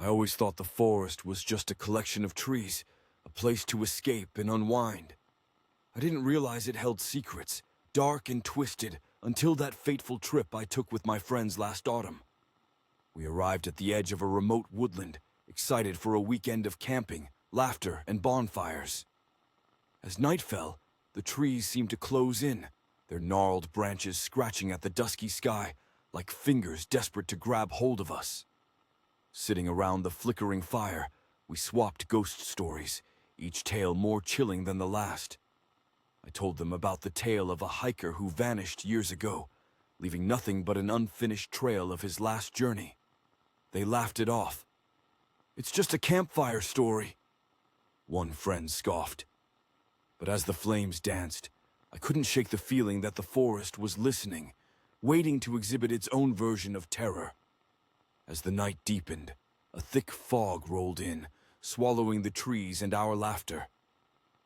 I always thought the forest was just a collection of trees, a place to escape and unwind. I didn't realize it held secrets, dark and twisted, until that fateful trip I took with my friends last autumn. We arrived at the edge of a remote woodland, excited for a weekend of camping, laughter, and bonfires. As night fell, the trees seemed to close in, their gnarled branches scratching at the dusky sky like fingers desperate to grab hold of us. Sitting around the flickering fire, we swapped ghost stories, each tale more chilling than the last. I told them about the tale of a hiker who vanished years ago, leaving nothing but an unfinished trail of his last journey. They laughed it off. "It's just a campfire story," one friend scoffed. But as the flames danced, I couldn't shake the feeling that the forest was listening, waiting to exhibit its own version of terror. As the night deepened, a thick fog rolled in, swallowing the trees and our laughter.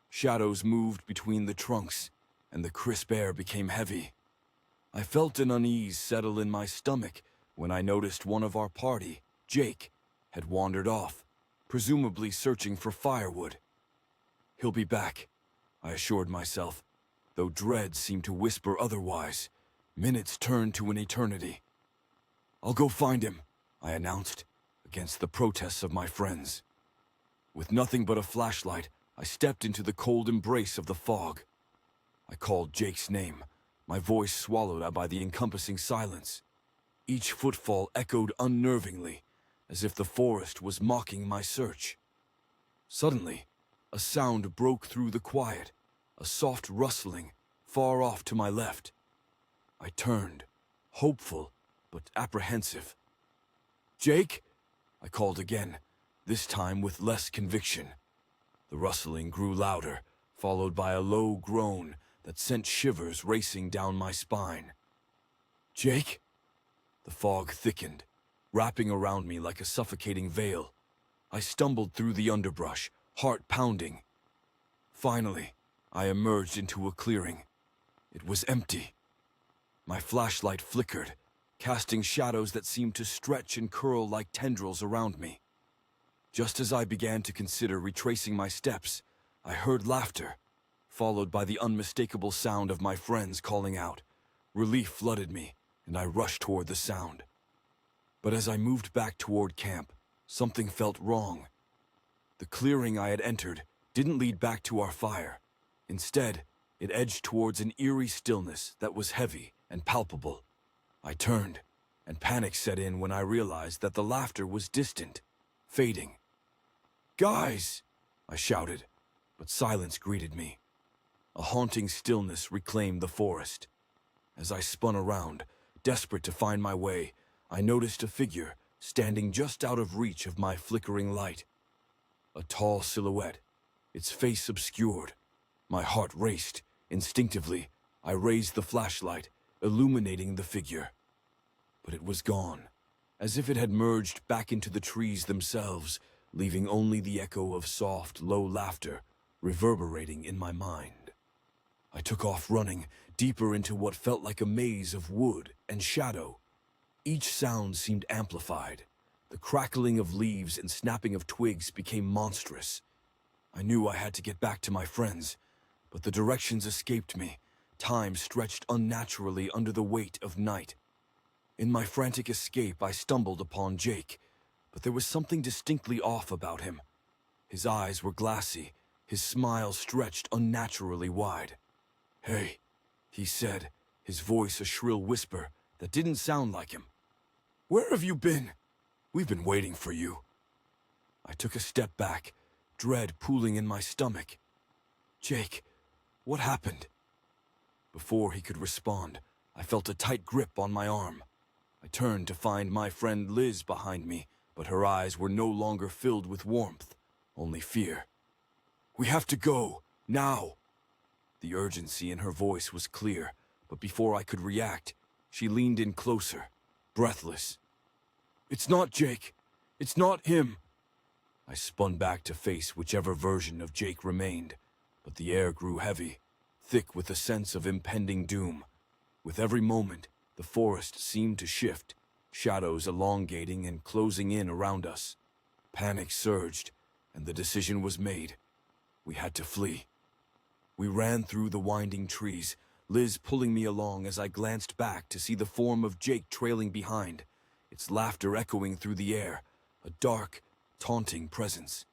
Shadows moved between the trunks, and the crisp air became heavy. I felt an unease settle in my stomach when I noticed one of our party, Jake, had wandered off, presumably searching for firewood. "He'll be back," I assured myself, though dread seemed to whisper otherwise. Minutes turned to an eternity. "I'll go find him," I announced, against the protests of my friends. With nothing but a flashlight, I stepped into the cold embrace of the fog. I called Jake's name, my voice swallowed by the encompassing silence. Each footfall echoed unnervingly, as if the forest was mocking my search. Suddenly, a sound broke through the quiet, a soft rustling, far off to my left. I turned, hopeful but apprehensive. "Jake?" I called again, this time with less conviction. The rustling grew louder, followed by a low groan that sent shivers racing down my spine. "Jake?" The fog thickened, wrapping around me like a suffocating veil. I stumbled through the underbrush, heart pounding. Finally, I emerged into a clearing. It was empty. My flashlight flickered, casting shadows that seemed to stretch and curl like tendrils around me. Just as I began to consider retracing my steps, I heard laughter, followed by the unmistakable sound of my friends calling out. Relief flooded me, and I rushed toward the sound. But as I moved back toward camp, something felt wrong. The clearing I had entered didn't lead back to our fire. Instead, it edged towards an eerie stillness that was heavy and palpable. I turned, and panic set in when I realized that the laughter was distant, fading. "Guys!" I shouted, but silence greeted me. A haunting stillness reclaimed the forest. As I spun around, desperate to find my way, I noticed a figure standing just out of reach of my flickering light. A tall silhouette, its face obscured. My heart raced. Instinctively, I raised the flashlight, illuminating the figure. But it was gone, as if it had merged back into the trees themselves, leaving only the echo of soft, low laughter reverberating in my mind. I took off running, deeper into what felt like a maze of wood and shadow. Each sound seemed amplified. The crackling of leaves and snapping of twigs became monstrous. I knew I had to get back to my friends, but the directions escaped me. Time stretched unnaturally under the weight of night. In my frantic escape, I stumbled upon Jake, but there was something distinctly off about him. His eyes were glassy, his smile stretched unnaturally wide. "Hey," he said, his voice a shrill whisper that didn't sound like him. "Where have you been? We've been waiting for you." I took a step back, dread pooling in my stomach. "Jake, what happened?" Before he could respond, I felt a tight grip on my arm. I turned to find my friend Liz behind me, but her eyes were no longer filled with warmth, only fear. "We have to go, now!" The urgency in her voice was clear, but before I could react, she leaned in closer, breathless. "It's not Jake. It's not him." I spun back to face whichever version of Jake remained, but the air grew heavy, thick with a sense of impending doom. With every moment, the forest seemed to shift, shadows elongating and closing in around us. Panic surged, and the decision was made. We had to flee. We ran through the winding trees, Liz pulling me along as I glanced back to see the form of Jake trailing behind, its laughter echoing through the air, a dark, taunting presence.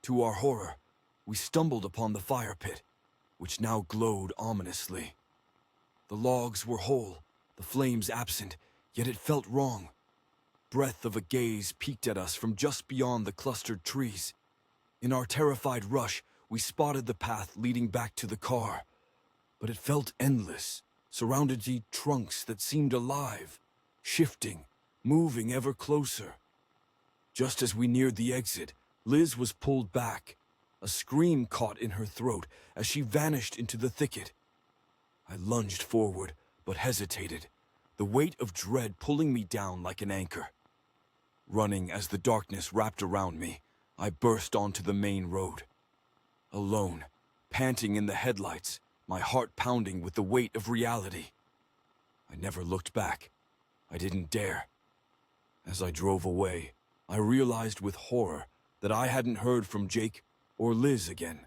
To our horror, we stumbled upon the fire pit, which now glowed ominously. The logs were whole, the flames absent, yet it felt wrong. Breath of a gaze peeked at us from just beyond the clustered trees. In our terrified rush, we spotted the path leading back to the car. But it felt endless, surrounded by trunks that seemed alive, shifting, moving ever closer. Just as we neared the exit, Liz was pulled back. A scream caught in her throat as she vanished into the thicket. I lunged forward, but hesitated, the weight of dread pulling me down like an anchor. Running as the darkness wrapped around me, I burst onto the main road. Alone, panting in the headlights, my heart pounding with the weight of reality. I never looked back. I didn't dare. As I drove away, I realized with horror that I hadn't heard from Jake or Liz again.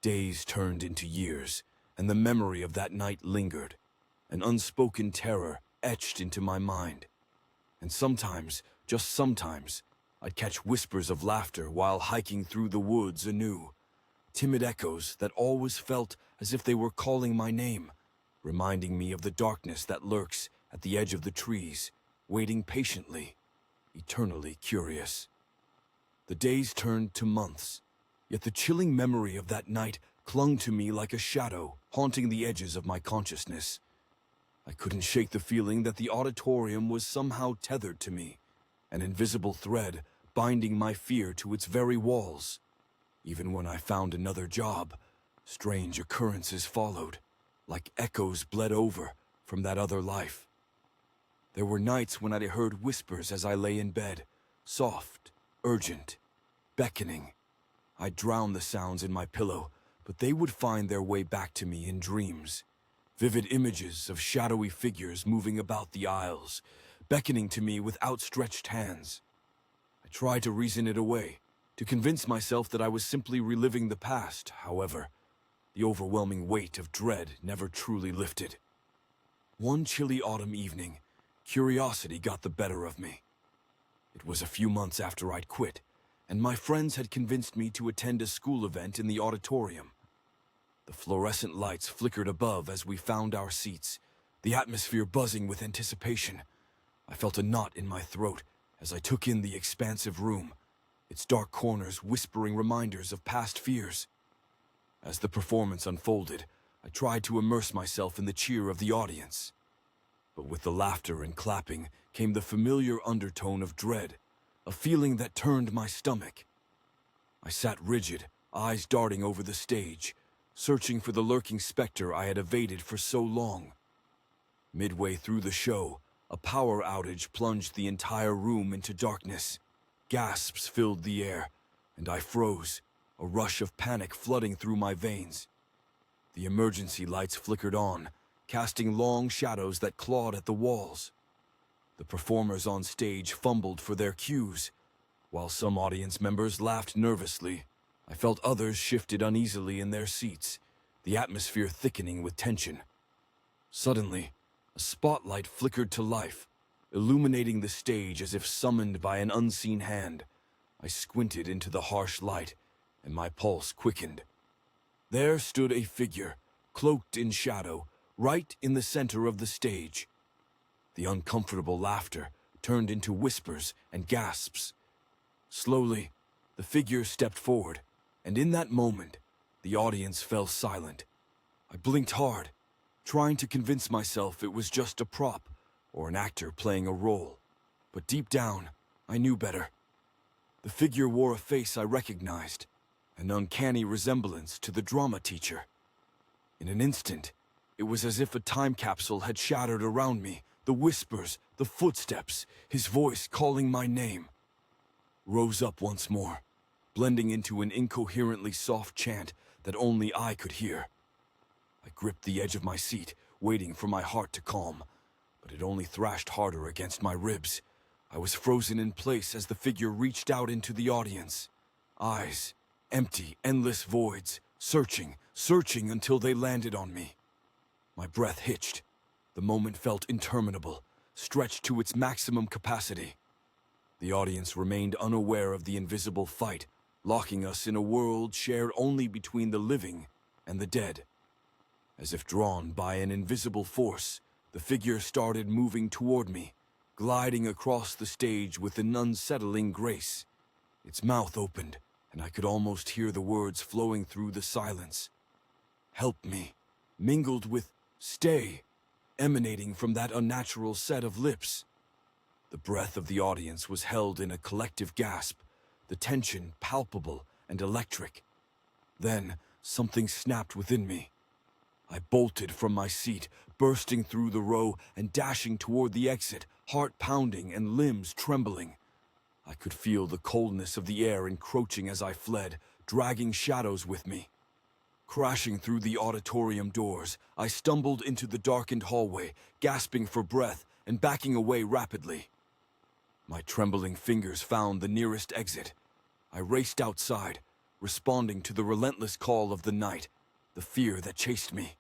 Days turned into years, and the memory of that night lingered, an unspoken terror etched into my mind. And sometimes, just sometimes, I'd catch whispers of laughter while hiking through the woods anew, timid echoes that always felt as if they were calling my name, reminding me of the darkness that lurks at the edge of the trees, waiting patiently, eternally curious. The days turned to months, yet the chilling memory of that night clung to me like a shadow, haunting the edges of my consciousness. I couldn't shake the feeling that the auditorium was somehow tethered to me, an invisible thread binding my fear to its very walls. Even when I found another job, strange occurrences followed, like echoes bled over from that other life. There were nights when I heard whispers as I lay in bed, soft, urgent, beckoning. I'd drown the sounds in my pillow, but they would find their way back to me in dreams. Vivid images of shadowy figures moving about the aisles, beckoning to me with outstretched hands. I tried to reason it away, to convince myself that I was simply reliving the past. However, the overwhelming weight of dread never truly lifted. One chilly autumn evening, curiosity got the better of me. It was a few months after I'd quit, and my friends had convinced me to attend a school event in the auditorium. The fluorescent lights flickered above as we found our seats, the atmosphere buzzing with anticipation. I felt a knot in my throat as I took in the expansive room, its dark corners whispering reminders of past fears. As the performance unfolded, I tried to immerse myself in the cheer of the audience. But with the laughter and clapping came the familiar undertone of dread, a feeling that turned my stomach. I sat rigid, eyes darting over the stage, searching for the lurking specter I had evaded for so long. Midway through the show, a power outage plunged the entire room into darkness. Gasps filled the air, and I froze, a rush of panic flooding through my veins. The emergency lights flickered on, casting long shadows that clawed at the walls. The performers on stage fumbled for their cues. While some audience members laughed nervously, I felt others shifted uneasily in their seats, the atmosphere thickening with tension. Suddenly, a spotlight flickered to life, illuminating the stage as if summoned by an unseen hand. I squinted into the harsh light, and my pulse quickened. There stood a figure, cloaked in shadow, right in the center of the stage. The uncomfortable laughter turned into whispers and gasps. Slowly, the figure stepped forward, and in that moment, the audience fell silent. I blinked hard, trying to convince myself it was just a prop or an actor playing a role. But deep down, I knew better. The figure wore a face I recognized, an uncanny resemblance to the drama teacher. In an instant, it was as if a time capsule had shattered around me, the whispers, the footsteps, his voice calling my name. Rose up once more, blending into an incoherently soft chant that only I could hear. I gripped the edge of my seat, waiting for my heart to calm, but it only thrashed harder against my ribs. I was frozen in place as the figure reached out into the audience. Eyes, empty, endless voids, searching until they landed on me. My breath hitched. The moment felt interminable, stretched to its maximum capacity. The audience remained unaware of the invisible fight, locking us in a world shared only between the living and the dead. As if drawn by an invisible force, the figure started moving toward me, gliding across the stage with an unsettling grace. Its mouth opened, and I could almost hear the words flowing through the silence. "Help me," mingled with "stay," emanating from that unnatural set of lips. The breath of the audience was held in a collective gasp, the tension palpable and electric. Then, something snapped within me. I bolted from my seat, bursting through the row and dashing toward the exit, heart pounding and limbs trembling. I could feel the coldness of the air encroaching as I fled, dragging shadows with me. Crashing through the auditorium doors, I stumbled into the darkened hallway, gasping for breath and backing away rapidly. My trembling fingers found the nearest exit. I raced outside, responding to the relentless call of the night, the fear that chased me.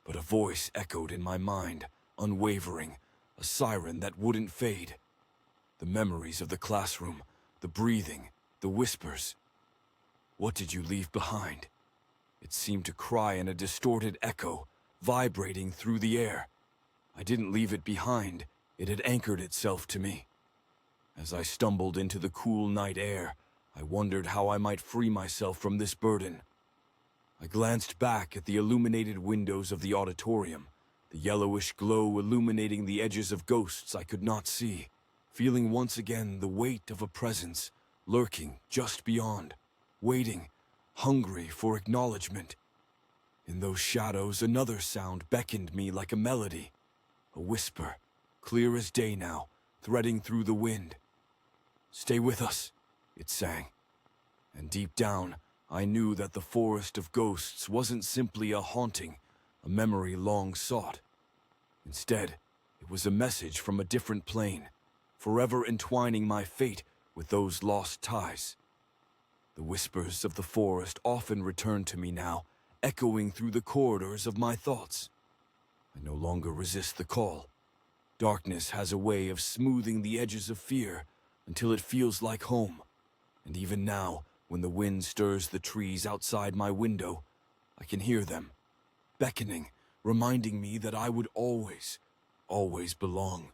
But a voice echoed in my mind, unwavering, a siren that wouldn't fade. The memories of the classroom, the breathing, the whispers. "What did you leave behind?" It seemed to cry in a distorted echo, vibrating through the air. I didn't leave it behind, it had anchored itself to me. As I stumbled into the cool night air, I wondered how I might free myself from this burden. I glanced back at the illuminated windows of the auditorium, the yellowish glow illuminating the edges of ghosts I could not see, feeling once again the weight of a presence lurking just beyond, waiting, hungry for acknowledgement. In those shadows, another sound beckoned me like a melody, a whisper, clear as day now, threading through the wind. "Stay with us," it sang. And deep down, I knew that the forest of ghosts wasn't simply a haunting, a memory long sought. Instead, it was a message from a different plane, forever entwining my fate with those lost ties. The whispers of the forest often returned to me now, echoing through the corridors of my thoughts. I no longer resist the call. Darkness has a way of smoothing the edges of fear until it feels like home. And even now, when the wind stirs the trees outside my window, I can hear them, beckoning, reminding me that I would always belong.